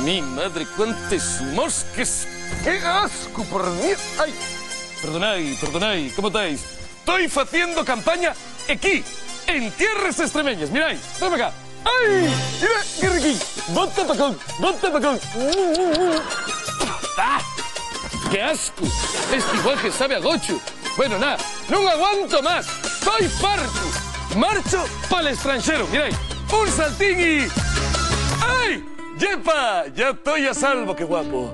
Mi madre, cuántas moscas. ¡Qué asco, por Dios! ¡Ay! Perdonai, ¿cómo estáis? Estoy haciendo campaña aquí, en tierras extremeñas. Miráis, ven acá. ¡Ay! Mira, qué riquín. Bota pacón. ¡Ah! ¡Qué asco! Este igual que sabe a gocho. Bueno, nada, no aguanto más. Estoy farto. Marcho para el extranjero. Miráis, un saltín y... ¡Ay! ¡Yepa! Ya estoy a salvo, qué guapo.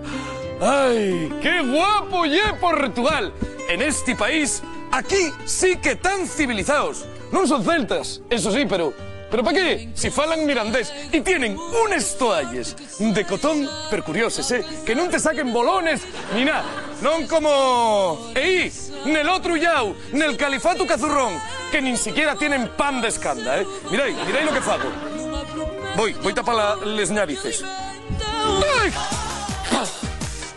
¡Ay! ¡Qué guapo ye Portugal! En este país, aquí sí que tan civilizados. No son celtas, eso sí, pero ¿para qué? Si falan mirandés y tienen unas toallas de cotón, pero curiosas, que no te saquen bolones ni nada. Non como EI, nel otro yau, nel califato cazurrón, que ni siquiera tienen pan de escanda, Mirai lo que fago. Voy tapar les narices. ¡Ay!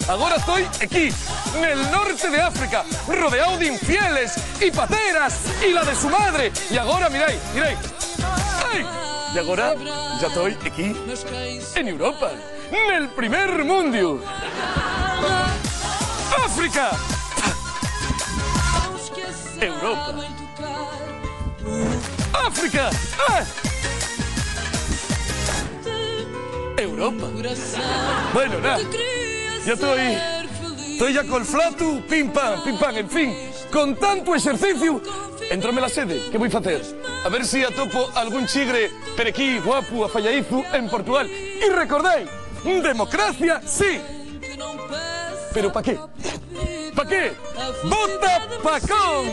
Ahora estoy aquí, en el norte de África, rodeado de infieles y pateras y la de su madre. Y ahora, miráis. ¡Ay! Y ahora ya estoy aquí, en Europa, en el primer mundo. ¡África! Europa. ¡África! ¡Ah! Europa. Bueno, nada. Ya estoy ya con el flato, pim pam, en fin, con tanto ejercicio, entrome la sede, ¿qué voy a hacer? A ver si atopo algún chigre perequí, guapo, afalladizo en Portugal. Y recordéis, democracia sí, pero ¿para qué? ¿Para qué? ¡Vota Pacón!